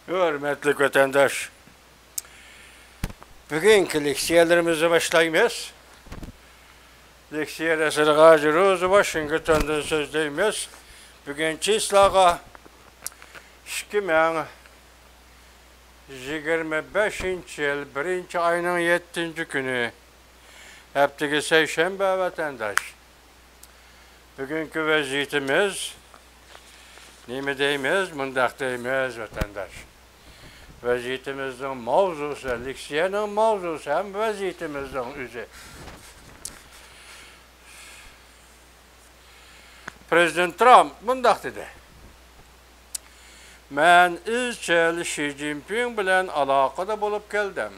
Hürmetli vatandaş, bugünkü leksiyalarımızı başlaymayız. Leksiya Resulü Rozu Washington'dan sözdeyimiz. Bugünkü islağa 2025 yıl 1. ayının 7. günü hepteki seyşembe vatandaş. Bugünkü vaziyetimiz neymi deyimiz, mındak deyimiz vatandaş. Vaziyetimizin mavzusu, leksiyanın mavzusu hem vaziyetimizin üzü. Prezident Trump mındak dedi. Ben izchil Xi Jinping bilen alaqada bolup geldim.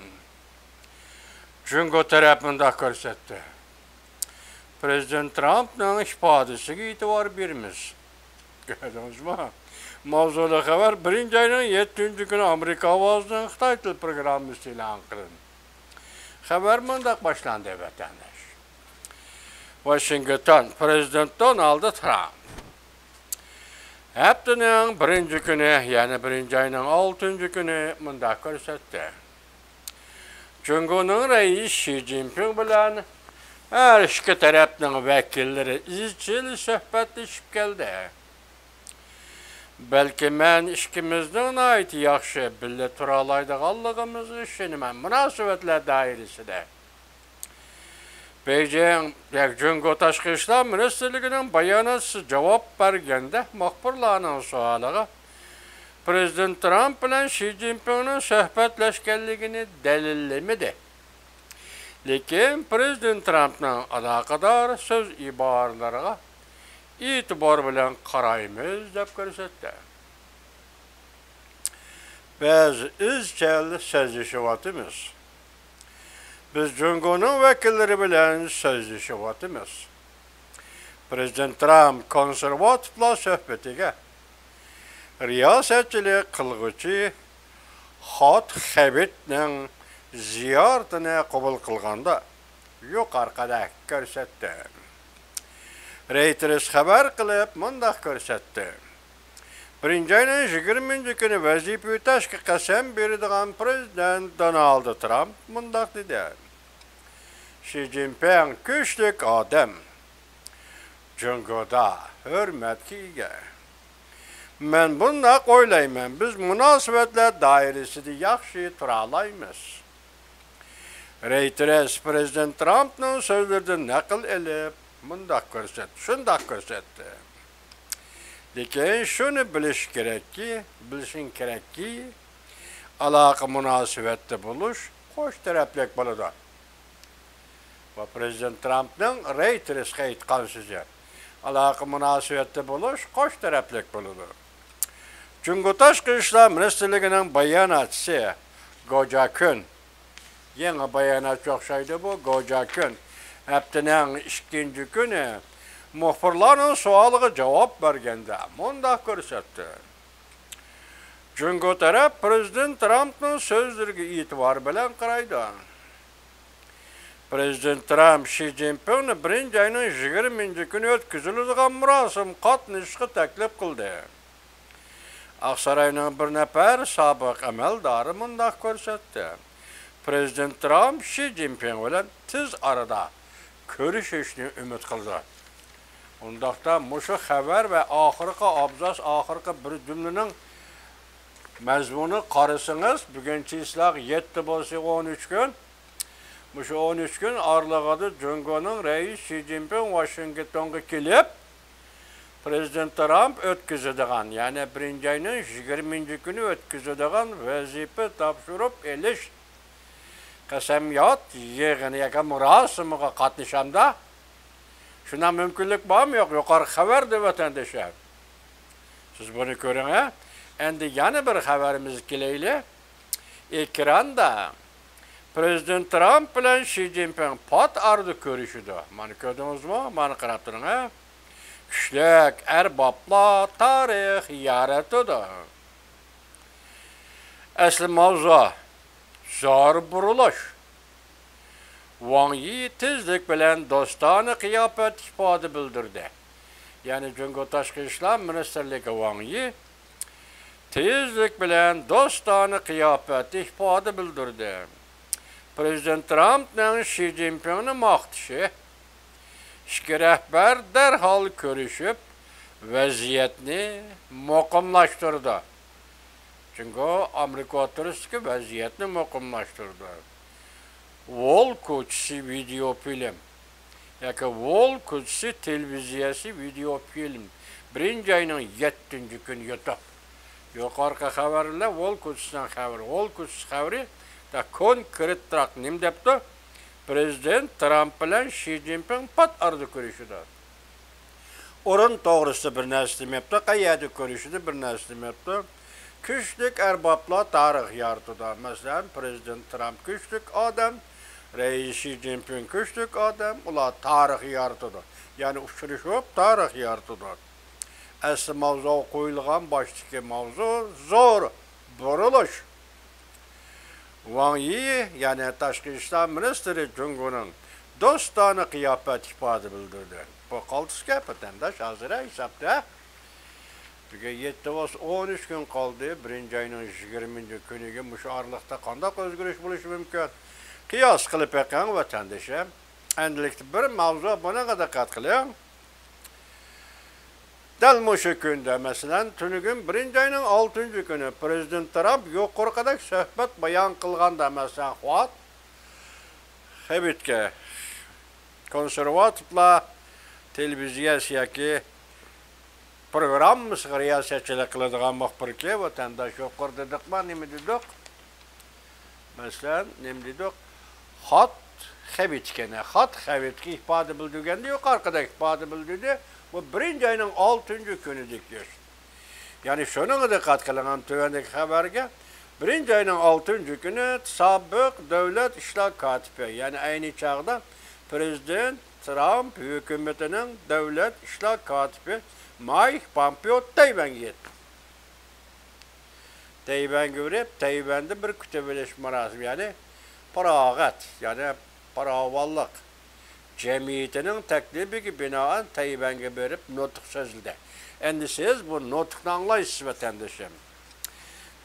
Çünkü taraf mındak görsetti. Prezident Trump'nın ifadesiga itibar berimiz. Gördünüz mü? Mavzulu haber 1. ayının 7. günü Amerika Ovozunun Xitay til programması ilan kılındı. Haber mındak başlandı vatandaş. Washington, Prezident Donald Trump. Haftanın 1. günü, yani 1. ayının 6. günü mındak görsetti. Cumhurbaşkanı reis Xi Jinping bilen her iki tarafның vekilleri izchil söhbetleşip geldi. Belki men ikimizden ait yaxşı bille turalaydıqanlığımızı işinimen münasebetler dairesinde. Beijing Cumhurbaşkanı Taşqi İşler Ministerliğinin bayanatı cevap bergende muxbirlarning sualıga Prezident Trump bilen Xi Jinping'nin söhbetleşkenligini delillemedi. Lekin Prezident Trump'ның alaqadar söz ibarlarına itibar bilen qaraymiz dep görsetdi. Biz izchil sözleşivatimiz. Biz Cumhurbaşkanı vekilleri bilen sözleşivatimiz. Prezident Trump konservatiflar söhbetiga riyasetçilik qilg'uchi Hot Habit'ning ziyoratini qabul qilganda yuqorida ko'rsatdi. Reuters xabar qilib mundaq ko'rsatdi. 1. ayının 20. günü vazife o'tashga qasam beradigan Prezident Donald Trump mundaq dedi. Xi Jinping kuchlik odam. Jungoda hurmatga ega. Men bundaq o'ylayman, biz munosabatlar doirasida yaxshi tura olamiz. Reuters Prezident Trump'ның sözlerinden naql elib mundaq ko'rsatdi, shundaq ko'rsatdi. Lekin shuni bilishing kerakki, aloqa munosabatda bo'lish qo'sh taraflik bo'ladi. Va Prezident Trump'ның Reuters'ga aytgan so'zi, aloqa munosabatda bo'lish qo'sh taraflik bo'ladi. Cumhurbaşkanı Taşqi İşler Ministerliğinin bayanatçısı Goja Kun, yeni bayanatçı o'xshaydi bu Goja Kun, haftanın 2. günü muxbirlarning suoliga javob berganda mundaq ko'rsatdi. Cumhurbaşkanı taraf Prezident Trump'ның so'zlariga e'tibor bilan qaraydi. Prezident Trump Xi Jinpingni 1. ayının 20. günü o'tkaziladigan murosim qatnashishga taklif qildi. Aqsarayning bir nafar sobiq amaldori mundaq ko'rsatdi. Prezident Trump Xi Jinping bilan tez arada ko'rishishni umid qildi. Undaqda mushu xabar va oxirgi abzas, oxirgi bir jumlaning mazmuni qarasangiz, bugunchi isloq 7 bo'lsa 13 kun. Mushu 13 kun oralig'ida Cumhurbaşkanı reis Xi Jinping Washingtonga kelib, Prezident Trump o'tkazadigan, yani 1. ayının 20. günü o'tkazadigan vazifa topshirib elish qasamyod yig'iniga murosimiga qatnashamda shuna mumkinlik bormi yo'q? Yuqori xabar deb vatandoshlar. Siz buni ko'ring, ha? Endi yana bir xabarimiz kelayli. Ekranda Prezident Trump bilan Xi Jinping pot ardi ko'rishdi. Mana ko'rdingizmi? Mana qarab turing, ha? Kuchlik erboblar tarix yaratadi. Asli mavzu zor burilish. Wang Yi tezlik bilan do'stona qiyofat ifoda bildirdi. Yani Cumhurbaşkanı Taşqi İşler Ministerliği Wang Yi tezlik bilen dostane kıyafeti ifade bildirdi. Prezident Trump'nın Xi Jinping'ni maqtışı, iki rəhbər dərhal görüşüp vəziyyətini muqimlaştırdı. Çünkü Amerika oturuşki vəziyyətini muqimlaştırdı. Wall Kuchisi video film, yaki Wall Kuchisi televiziyasi video film. Birinci ayının 7. gün yutup. Yukarıki xabarlar Wall Kuchisi'nin xabari. Wall Kuchisi xabari da konkret trak nim depti? Prezident Trump bilen Xi Jinping pat ardı görüşüdü. Orun doğrusu bir neslim yaptı, qayyadi görüşüdü bir neslim yaptı. Küçlük erbapla tarih yartıda. Mesela Prezident Trump küçlük adam, Reis Xi Jinping küçlük adam, ular tarih yartıda. Yani uçuruşup tarih yartıda. Asli mavzu koyulgan baştaki mavzu zor, buruluş. Wang Yi, yani Tashqi İşler Ministri Cungu'nun dostane kıyafet ifade bildirdi. Bu kaltıske vatandaş hazıra hesapta. Bir 7-13 gün kaldı. Birinci ayının 20. günüge muşu aralıkta kandak özgürüş buluş mümkün. Kıyas kılıp ekan vatandaşa. Endilikte bir mavzu buna kadar katkılıyor. Dal muşu günde mesela tünügün birinci ayının 6. günü Prezident Trump yukarı kadar söhbet bayan kılganda mesela Xuat Hebitke konservatifla televiziyasiyaki program mısır riyasetçilik kılıdığan muhbirke vatandaş yukarı dedik mi ne mi dedik? Mesela ne mi dedik? Hat Hebitke ne? Hat Hebitke ifade bildirgendi yukarı kadar ifade bildirdi. Bu birinci ayının 6. günü dikiyor. Yani şunun dikkat kılınan tüvendeki haberge, birinci ayının 6. günü sabık devlet işler katibi, yani aynı çağda Prezident Trump hükümetinin devlet işler katibi Mike Pompeo Tayvan'a gitti. Tayvan'a görüp, Tayvan'da bir kütübeleşme razı, yani paragat, yani paravallık. Cemiyetinin teklifi binaen Tayvan'a verip notuk sözülde. Endi siz bu notuktan anlayısınız vatandaşım.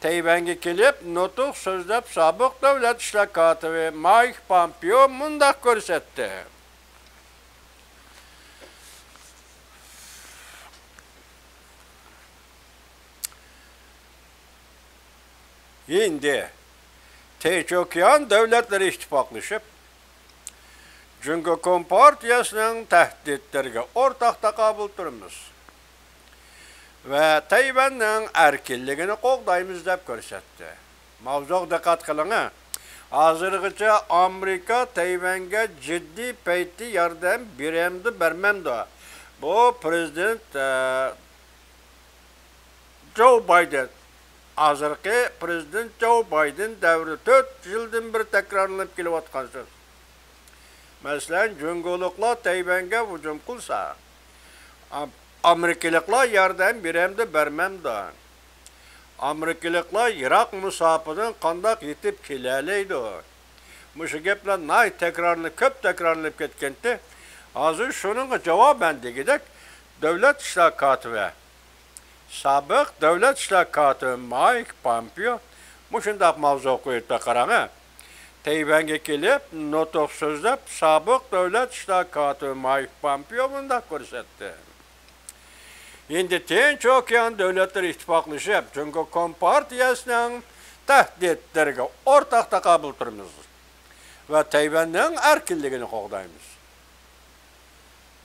Tayvan'a gelip notuk sözlep sabık devlet işler katibi Mike Pompeo mundak görsetti. Şimdi Teçokyan devletleri ittifaklaşıp çünkü Kompartiyasının tehditlerine ortakta kabul turumuz. Ve Tayvan'ın erkinliğini qoğdayımız dep görsetti. Mavzuq dikkat kılına. Hazırgıca Amerika Tayvan'a ciddi peyti yardım bermemdi. Bu Prezident Joe Biden. Hazırki Prezident Joe Biden devri 4 yıldan bir tekrarlanıp kelivatkan söz. Mesela Cunguluklar Tayvan'a hücum kılsa, Amerikalılar yardım bermemdi. Amerikalılar Irak musafının kandak yetip keleliydi. Muşu gepler nay köp tekrarlanıp ketkendi. Hazır şunun cevaben degidek devlet işler katibi. Sabık devlet işler katibi Mike Pompeo muşundak mavzu koyup karanı. Tayvan'a gelip notuk sözlep sabık devlet işler katibi Mike Pompeo bundak görsetti. Şimdi Teçokyan devletleri ittifaklaşıp çünkü Kompartiyasının tehditlerine ortakta kabul turumuz. Ve Tayvan'ın erkinliğini qoğdayımız.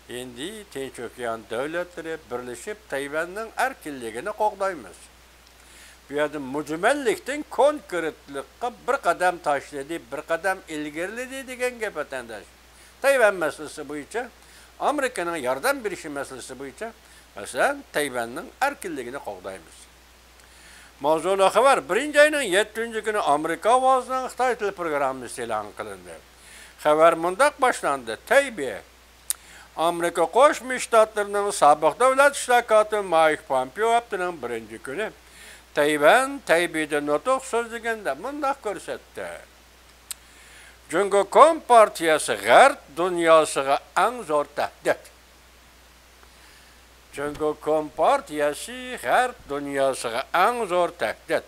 Şimdi Teçokyan devletleri birleşip Tayvan'ın erkinliğini qoğdayımız. Bu adım mücmellikten konkretlikle bir kadem taşladı, bir kadem ilgiriledi degen gep vatandaş. Tayvan meselesi boyunca, Amerika'nın yardım birişi meselesi boyunca, mesela Tayvan'ın erkinliğini qoğdayımız. Mavzulu haber, birinci ayının 7. günü Amerika vazının Xitay Tili programı ilan kılındı. Haber mundak başlandı. Taybe, Amerika Qoşmuş Ştatlarının sabık devlet işler katibi Mike Pompeo haftanın 1. günü Taybe'de notuk sözlüğünde mundak görsetti. Çünkü Kompartiyası G'arb dünyasıga en zor tehdit. Çünkü Kompartiyası G'arb dünyasıga en zor tehdit.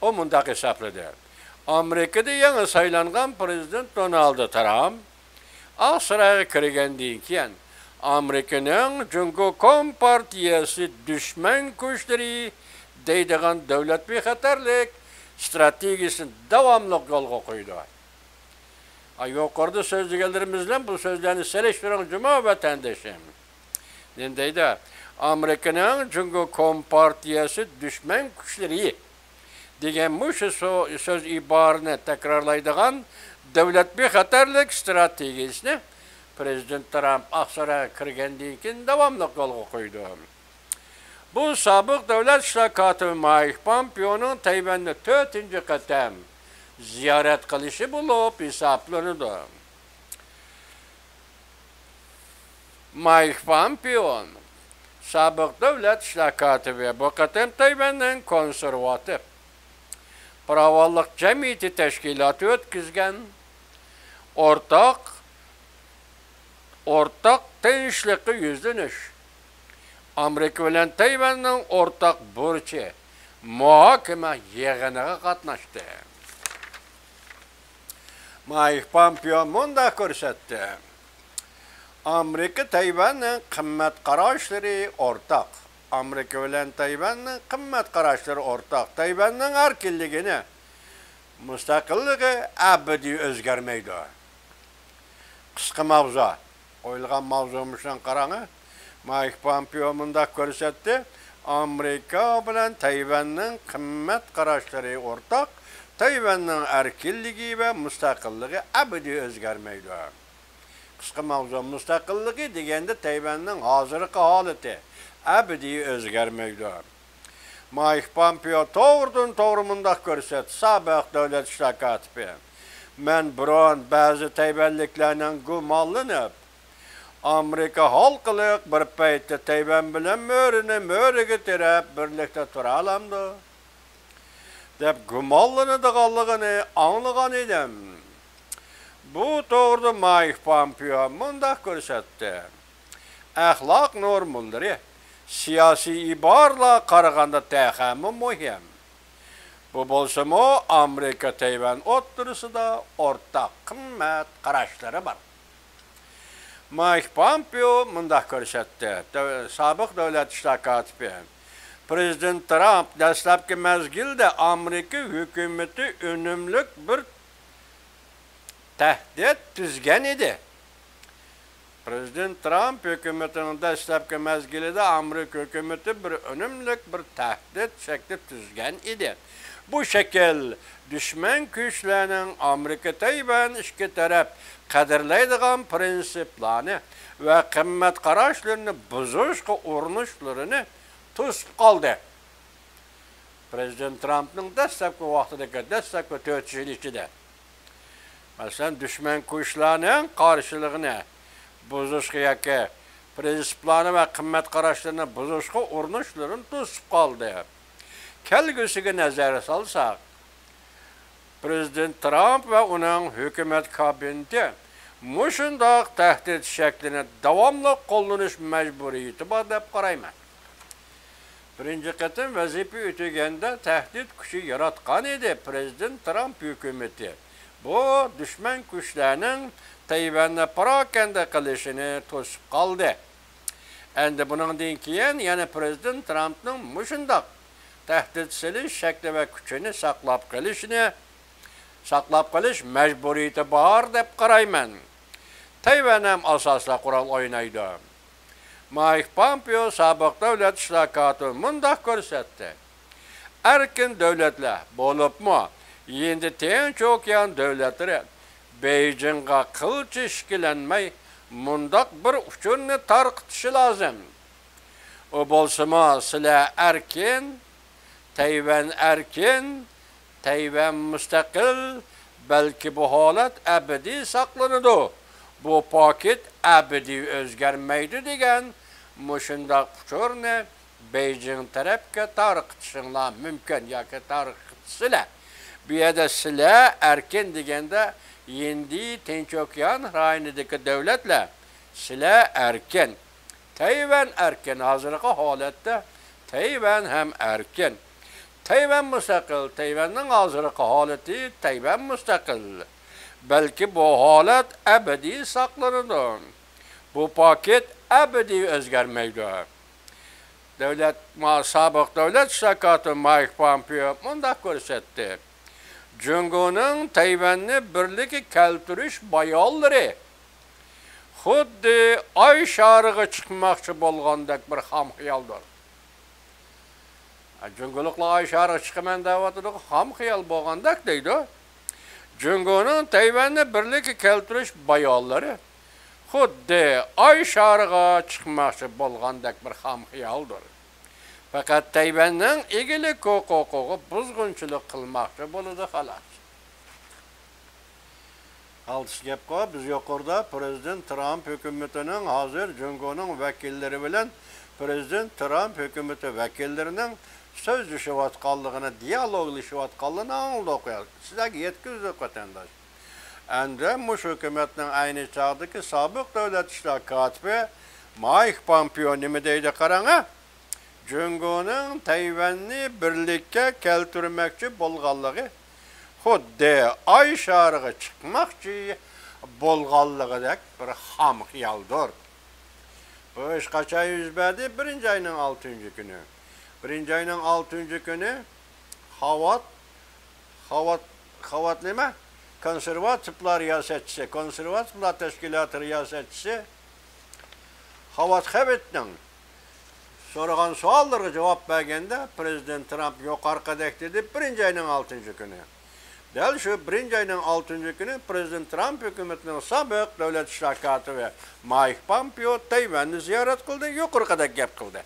O mundaq hesapladı. Amerika'da yeni saylangan prezident Donald Trump Asraga kirgandan keyin Amerikanın çünkü Kompartiyası düşman güçleri deydigan davlat bexatarlik stratejisini davamlı yolga qo'ydi. Yuqorida so'zlaganlarimiz bilan bu so'zlarni selishtiring cuma vatandoshim. Deydi, Amerikanın çünkü Kompartiyası düşman güçleri degan bu söz ibarini takrorlaydigan davlat bexatarlik stratejisini Prezident Trump Aksaray'a kirgandan keyin davamlı yolga qo'ydi. Bu sobiq davlat ishlar kotibi Mike Pompeo'nun Tayvanni 4-chi qatam ziyorat qilishi bo'lib hisoblanadi. Mike Pompeo sobiq davlat ishlar kotibi bu qatam Tayvanning konservativ Pravollik jamiyati tashkiloti o'tkazgan ortak tinchlikqa yuzlanish Amerika bilan Tayvanning ortak burchi muhokama yig'iniga qatnashdi. Mike Pompeo mundaq ko'rsatdi. Amerika Tayvanning qimmat qarashlari ortaq. Amerika bilan Tayvanning qimmat qarashlari ortaq. Tayvanning erkinligini, mustaqilligi abadiy o'zgarmaydi. Qisqa mavzu. O'yilgan mavzumizdan qarang. Mike Pompeo mundaq ko'rsatdi. Amerika bilan Tayvanning qimmat qarashlari ortaq. Tayvanning erkinligi va mustaqilligi abadiy o'zgarmaydi. Qisqa mavzu mustaqilligi deganda Tayvanning hozirgi holati abadiy o'zgarmaydi. Mike Pompeo to'g'ridan-to'g'ri mundaq ko'rsatdi. Sobiq davlat ishlar kotibi. Men biron ba'zi tayvanliklarning gumonlanib Amerika halqiliq bir paytda Tayvan bilan mo'riga terab birlikda tura olamdi deb gumonlanadiganligini anglagan edim. Bu to'g'rida Mike Pompeo mundaq ko'rsatdi. Axloq normallari siyosiy iborlar qaraganda taxammi muhim. Bu bo'lsa-mu Amerika Tayvan o'rtasida o'rtaq qimmat qarashlari bor. Mike Pompeo mundaq ko'rsatdi. Sobiq davlat ishlar kotibi. Prezident Trump dastlabki mezgilda Amerika hukumati unumli bir tahdid tuzgan edi. Prezident Trump hukumatining dastlabki mezgilida Amerika hukumati bir unumli bir tahdid shakli tuzgan edi. Bu şekil düşman güçlerinin Amerika Tayvan ikki taraf qadrlaydigan prinsiplarni va qimmat qarashlarini buzishga urinishlarini to'sib qoldi. Prezident Trumpning dastlabki vaqtidagi dastlabki 4 yil ichida masalan düşman güçlerinin qarshiligini buzishga yoki prinsiplarni va qimmat qarashlarini buzishga urinishlarini to'sib qoldi. Kelgusiga nazar salsak, Prezident Trump ve onun hükümet kabineti mushundaq tahdid shaklini davomli qo'llanish majburiyati bor deb qarayman. Birinchi qatim vazifa o'taganda tahdid kuchi yaratgan edi Prezident Trump hukumati. Bu düşman kuchlarning Tayvanni parokanda qilishini to'sib qoldi. Endi buningdan keyin yana Prezident Trumpning mushundaq tahdid silish shakli va kuchini saqlab qolish majburiyati bor deb qarayman. Tayvan ham asosli qurol o'ynaydi. Mike Pompeo sobiq davlat ishlar kotibi mundaq ko'rsatdi. Erkin davlatlar bo'libmi, endi Tinch okean davlatlari Beijingga qilch ishkilanmay mundaq bir uchurni tarqitishi lozim. O bo'lsa-mu, sizlar erkin, Tayvan mustaqil, balki bu holat abadiy saqlanadi. Bu paket abadiy o'zgarmaydi degan mushundaq uchurni Beijing tarafga tarqitishinglar mumkin yoki tarqitsizlar. Bu yerda sizlar erkin deganda endi Tinch okean rayonidagi davlatlar sizlar erkin, Tayvan erken hazırlıkı holatda Tayvan hem erken. Tayvan müstakil, Tayvan'ın hazırlıkı haleti Tayvan müstakil. Belki bu halat ebedi saklanır. Bu paket ebedi özgermeydi. Sabık devlet şakatı Mike Pompeo bunda görsetti. Cungo'nun Tayvan'ı birlikte keltiriş bayalları. Xuddi ay şarığı çıkmakçı bolğandak bir ham xiyaldır. Cungolukla ay şarığı çıkman davatıda ham xiyal bolğandak deydi. Cungo'nun Tayvan'ı birlikte keltiriş bayalları. Xuddi ay şarığı çıkmakçı bolğandak bir ham xiyaldır. Fakat Tayvan'ın egilik hukuku buzgunçuluk kılmakçı boludu xalas. Altıs gep qo'yib, biz yuqorida Prezident Trump hükümetinin hazır Cungo'nun vekilleri bilen Prezident Trump hükümeti vekillerinin sözleşivatqanlığını, diyaloglaşivatqanlığını anıldık. Sizge yetkizdik vatandaş. Endi muş hükümetinin aynı çağdaki sabık devlet işler katibi Mike Pompeo nime deydi qarana? Cungo'nun Tayvan'ı birlikte keltirmekçi bolğanlığı xuddi ay şarığı çıkmakçı bolğanlığıdak bir ham xiyaldır. Bu iş kaça yüz verdi? 1. ayının 6. günü. 1. ayının 6. günü Xavat nime? Konservatiflar riyasetçisi, Konservatiflar Teşkilatı riyasetçisi Xavat Xavet'nin sorğan suallara cevap vergende Prezident Trump yuqarıdek dedi 1. ayının 6. günü. Del şu 1. ayının 6. günü Prezident Trump hükümetinin sabık devlet işrakatı ve Mike Pompeo Tayvan'ı ziyaret kıldı, yuqarıdek gap kıldı.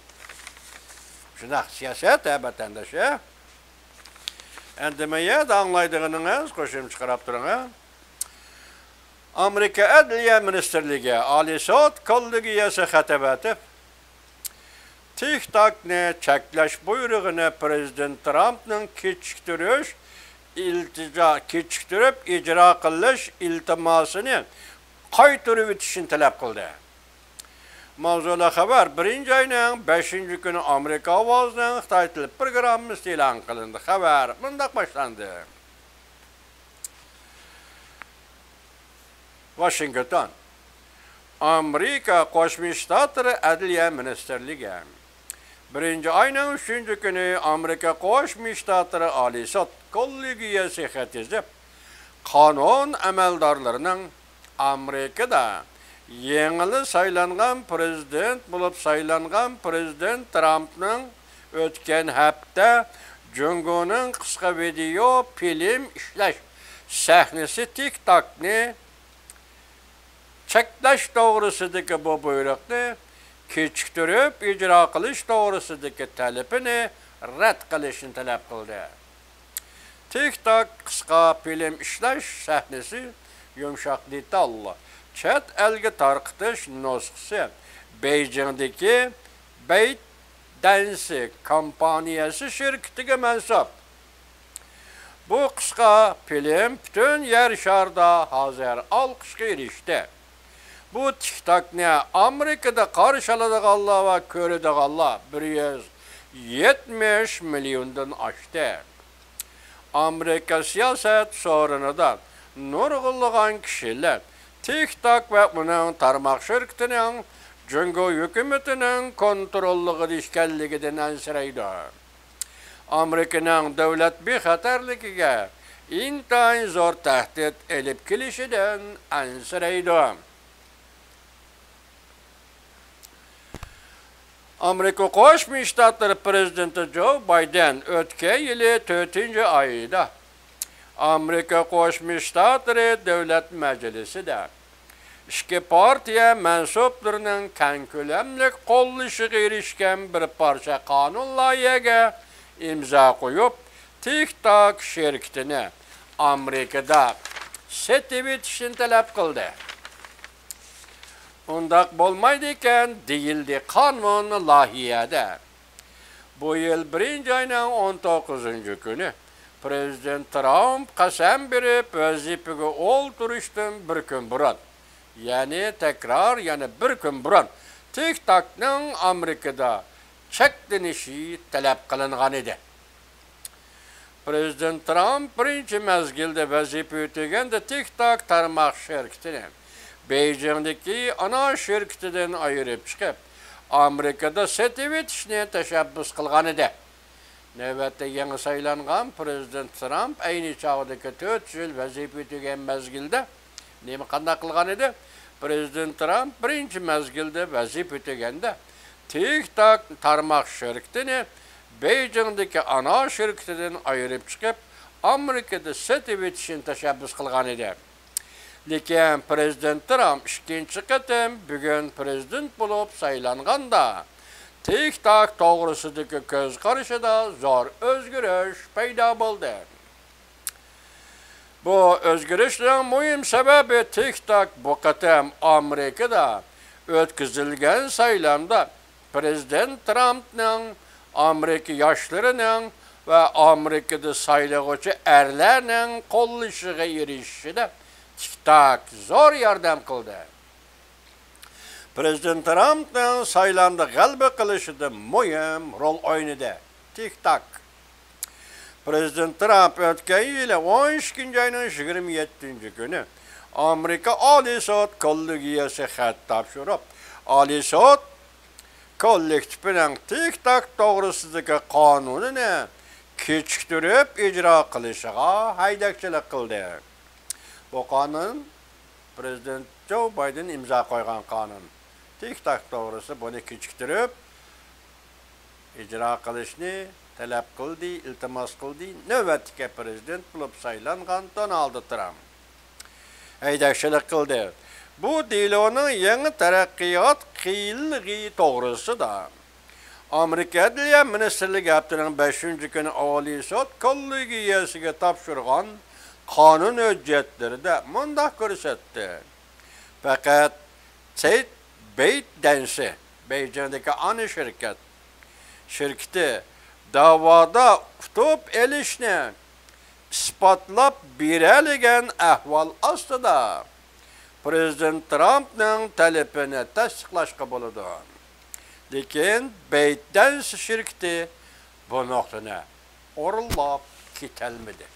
Şunaq siyaset vatandaşı. Endemeye de anlaydığınız koşum çıkarıp durun. Amerika Adliye Ministerliği Ali Sot Kollegiyası xatabatı TikTok'ni çekleş buyruğunu Prezident Trump'ın kechiktirib icra qilish iltimasini qaytarib o'tishini talab qildi. Mavzuli xabar 1. ayning 5. kuni Amerika ovozining Xitoy tili programmasi e'lon qilindi. Xabar bundoq boshlandi. Washington. Amerika Qo'shma Shtatlari Adliya Ministerligi 1. ayning 3. kuni Amerika Qo'shma Shtatlari Oliy sud kollegiyasi xatizib, qonun amaldorlarining Amerikada yengili saylangan prezident bo'lib saylangan Prezident Trumpning o'tgan hafta Cungo'ning qisqa video film ishlash sahnasi TikTok'ni cheklash to'g'risidagi bu buyruqni kechiktirib ijro qilish to'g'risidagi talabini rad qilishni talab qildi. TikTok qisqa film ishlash sahnasi yumshoq detalli chet elga tarqitish nusxasi Beijingdagi ByteDance kompaniyasi shirkatiga mansub. Bu qisqa film butun yer sharida hozir olqishga erishdi. Bu TikTok'ni Amerikada qarşıladıqanlar va ko'radiganlar 170 milyondan oshdi. Amerika siyaset sorunidan nurg'unlagan kishilar TikTok va uning tarmoq shirkatining Cungo hukumatining kontrolligida ishkanligidan ansiraydi. Amerikaning davlat bexatarligiga intayin zo'r tahdid elib kelishidan ansiraydi. Amerika Qo'shma Shtatlari prezidenti Joe Biden o'tgan yili 4-oyida Amerika Qo'shma Shtatlari davlat majlisida ikki partiya mansublarining keng ko'lamli qo'llashiga erishgan bir parcha qonun loyihaga imzo qo'yib, TikTok shirkatini Amerikada setib etishni talab qildi. Undaq bo'lmaydi ekan deyildi qonun loyihada. Bu yil 1. ayning 19. kuni Prezident Trump qasam berib vazifaga o'ltirishdan bir kun burun, ya'ni takror yana bir kun burun TikTok'ның Amerikada çeklenişi talep kılıngan idi. Prezident Trump birinci mezgilde vazife ötegende TikTok tarmak şirketini Beijing'deki ana şirketinden ayırıp çıkıp Amerikada setevet işine teşebbüs kılgan idi. Növbette yeni saylangan Prezident Trump aynı çağdaki 4 yıl vazife ötegen mezgilde nemi qanday kılgan idi? Prezident Trump birinci mezgilde vazife ötegende TikTok tarmak şirketini Beijing'deki ana şirketinden ayırıp çıkıp Amerika'da setevet işine teşebbüs kılgan idi. Lekin Prezident Trump ikinci qitim bugün prezident bulup saylanganda TikTok toğrısıdaki göz karışıda zor özgürüş payda buldu. Bu özgürüşlerin mühim sebebi TikTok bu qitim Amerika'da ötküzülgen saylamda Prezident Trump'ның Amerika yaşlarının ve Amerika'da saylıqçı erlerinin qollışıga erişişide TikTok zor yardım kıldı. Prezident Trump'ның saylandı galba kılışıda mühim rol oynadı. TikTok. Prezident Trump ötken yılı 12. ayının 27. günü Amerika Ali Sot Kollegiyası xat tapşırıp Ali Sot kollektifinin TikTok doğrusundaki kanununu keçiktirip icra kılışıga haydakçılık kıldı. Bu kanun Prezident Joe Biden imza koygan kanun. TikTok doğrusu bunu keçiktirip icra kılışını talep kıldı, iltimas kıldı. Növbetdeki prezident bulup saylangan Donald Trump. Haydakçılık kıldı. Bu dilonun yeni terakkiyat kıyıllığı doğrusu da Amerika Adliye Ministerlik Haftanın 5. günü Ali Sot Kollegiyasiga tapşırgan kanun hüccetleri de mundaq görsetti. Fakat ByteDance, Beijing'deki ana şirketi davada tutup elişini ispatlap bireligen ahval astıda Prezident Trump'ның talepini tasdiqlashga bo'ladi. Lekin ByteDance şirketi bu noktana orlab ketelmedi.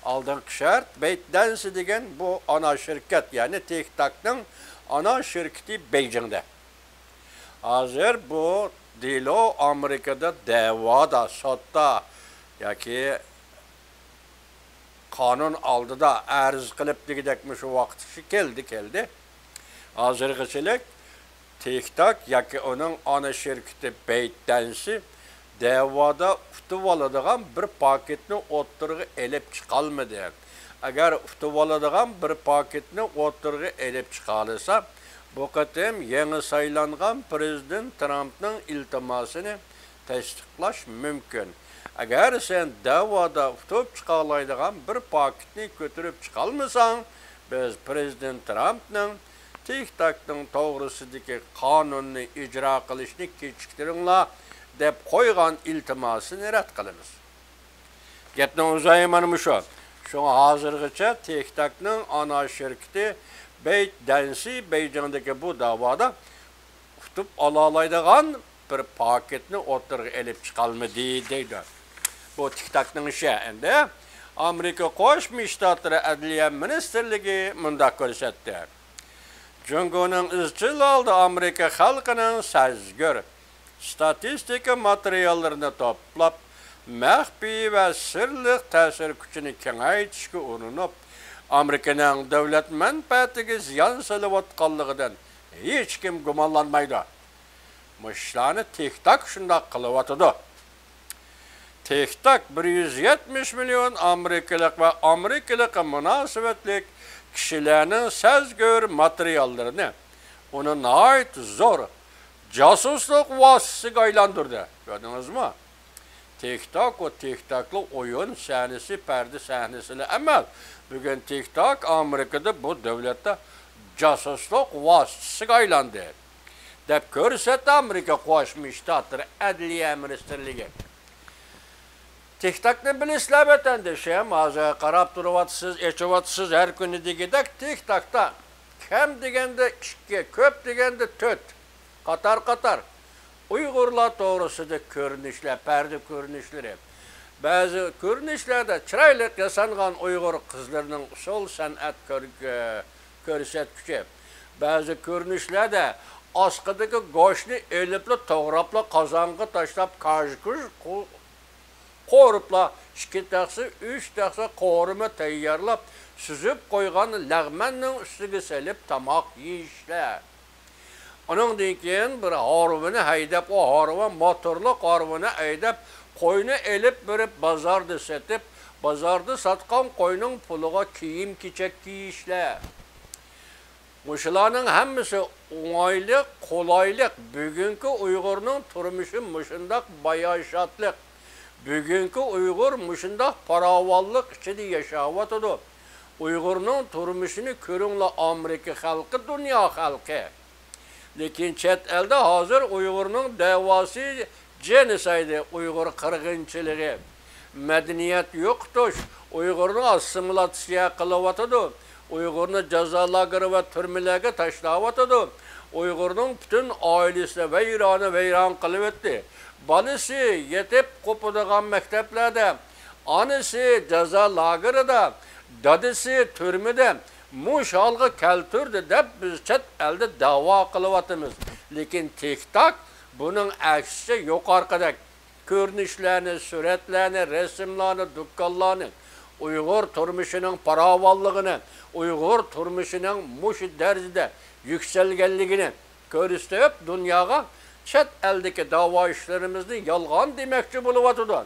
Aldığınki şart ByteDance degen bu ana şirket yani TikTok'ның ana şirketi Beijing'de. Hazır bu dilo Amerika'da davada, sotda yoki kanun aldıda arz qilib degidekmiş o vaqt keldi. Hazırgıçılık TikTok yoki onun ana şirketi ByteDance davada tutib oladigan bir paketni o'ttirg'i elib chiqolmadi. Agar tutib oladigan bir paketni o'ttirg'i elib chiqolsa, bu qatim yangi saylangan Prezident Trump'ның iltimasini tasdiqlash mumkin. Agar sen davada tutib chiqolaydigan bir paketni ko'tarib chiqolmasang, biz Prezident Trump'ның TikTok'ның to'g'risidagi qonunni ijro qilishni kechiktiringlar deb qo'ygan iltimasini rad qilamiz. Gapni uzaymanmi shu. Şuna hazırgıça TikTok'ның ana şirketi ByteDance Beijing'deki bu davada tutup alalaydigan bir paketni o'ttirg'i elib chiqolmadi deydi. Bu TikTok'ның işi endi Amerika Qo'shma Shtatlari Adliya Ministerligi mundaq ko'rsatdi. Jungo'ning izchil holda Amerika xalqining sezgir statistika materiallarini to'plab maxfiy va sirli ta'sir kuchini kengaytirishga urinib, Amerikaning davlat manfaatiga ziyon solayotganligidan hech kim gumonlanmaydi. Bu ishlarni TikTok shunday qilyotdi. TikTok 170 milyon Amerikalik va Amerikalik munosabatlik kishilarning sezgir materiallarini uni nihoyat zo'r josuslik vositasiga aylantirdi. Ko'rdingizmi? TikTok o TikTok'lu oyun sahnesi, perde sahnesiyle emas. Bugün TikTok Amerika'da bu devlette casusluk vasıtası aylandı. Dep görset Amerika Qo'shma Shtatlari Adliya Ministerligi. TikTok'ni bilisizlar vatandoshim, hozir qarab turibsiz, echibyapsiz har kuni degidek TikTok'da kam deganda 2, ko'p deganda 4 Qatar Uygurlar doğrusunda görünüşler, perde görünüşleri. Bazı görünüşlerde çıraylı yasanğan Uygur kızlarının sol sanat görsetkiçi. Bazı görünüşlerde askıdaki goşnu elipli toğrapla kazanğı taşlap kajkış qorupla 2 taxsı, 3 taxsı qorumu tayyorlab süzüp qo'ygan lag'manning ustiga selib tamoq yeyishlar. Ondan keyin bir horvini haydab, o horva motorli horvini haydab, qo'yni elib berib bozorda setib, bozorda sotgan qo'yning puliga kiyim-kechak kiyishlar. Muşularning hammasi o'ng'aylik, qo'laylik. Bugungi Uyg'urning turmushi mushundaq bayoshatlik. Bugungi Uyg'ur mushundaq farovonlik ichida yashayotidi. Uyg'urning turmushini ko'ringlar, Amerika xalqi, dunyo xalqi. Lekin chet elda hozir Uyg'urning da'vosi genosiddi, Uyg'ur qirg'inchiligi. Madaniyat yo'qdir. Uyg'urni assimilyatsiya qilyotidi. Uyg'urni jazo lageri ve türmelerge taşlayotidi. Uyg'urning bütün ailesi vayron qilib o'tdi. Balisi yetib qo'padigan maktablarda, anisi jazo lagerida, dadisi türmede mush holga keltirdi deb biz chet elda da'vo qilyapmiz. Lekin TikTok buning aksicha yuqorqidek ko'rinishlarni, suratlarni, rasmlarni, do'konlarni Uyg'ur turmushining farovonligini, Uyg'ur turmushining mush darajada yuksalganligini ko'rsatib, dunyoga chet eldagi da'vo ishlarimizni yolg'on demoqchi bo'lyotdi.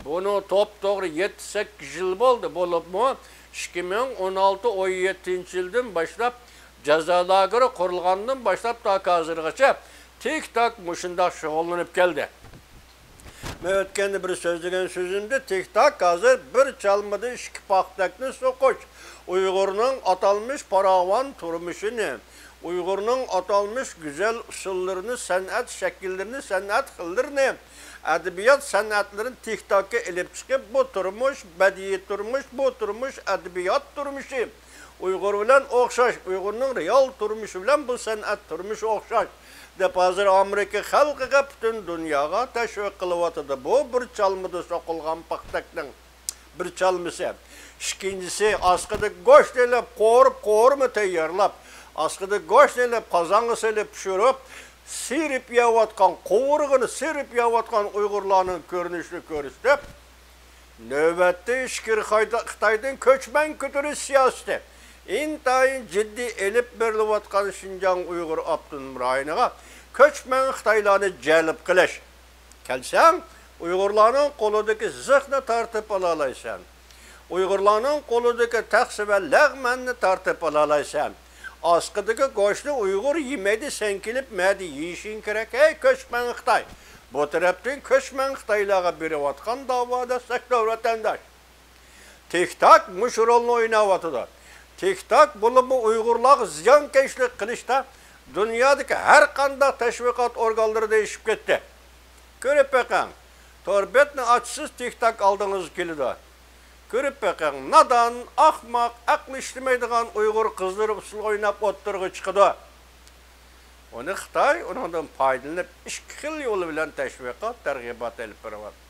Buni to'g'ri 7-8 yil bo'ldi bo'libmi, 2016-17-yildan boshlab jazo lageri qurilgandan boshlab ta hozirgacha TikTok mushundaq shug'ullanib keldi. Men o'tganda bir so'zlagan so'zimda TikTok hozir bir chalmada 2 paxtakni so'qish. Uyg'urning atalmış farovon turmushini, Uyg'urning atalmış güzel usullarini, san'at shakllarini, san'at xillarini, adabiyot san'atlarini TikTokka elib chiqib, bu turmush, badiiy turmush, bu turmush, adabiyot turmushi. Uyg'ur bilan o'xshash, Uyg'urning real turmushi bilan bu san'at turmushi o'xshash. Deb hozir Amerika xalqiga, butun dunyoga tashviq qilyotdi. Bu bir chalmada soqilgan paxtakning bir chalmisi. İkincisi, askıda goşt elib, qo'rib tayyorlab, askıda goşt elib, qozonga selib pishirib, sirip yeyotgan, qovurig'ini sirip yeyotgan Uyg'urlarning ko'rinishini ko'rsatib, navbatda Xitoydan ko'chman ko'tarish siyosati intayin jiddiy elib berilayotgan Şinjan Uyg'ur avtonom rayoniga ko'chman Xitoylarni jalb qilish. Kelsang, Uyg'urlarning qo'lidagi zixni tartib ola olaysan. Uyg'urlarning qo'lidagi taxsi va lag'manni tartib ola olaysan. Askıdagi go'shtni Uyg'ur yemaydi, sen kelib madi yeyishing kerak. Ey ko'chman Xitoy. Bu tarafdan ko'chman Xitoylarga berayotgan da'voda saktor vatandosh. TikTok mush rolni o'ynayotdi. TikTok bo'lib Uyg'urlar ziyonkashlik qilishda dunyodagi har qanday tashviqot organlari değişib ketdi. Ko'rib baqing. Torbetni ochsiz TikTok oldingiz keladi. Ko'rib baqing, nadan, ahmoq, aqli ishlamaydigan Uyg'ur qizlari usul o'ynab o'ttirg'i chiqadi. Uni Xitoy undan foydalanib 2 xil yo'l bilan tashviqot, targ'ibot olib boryapti.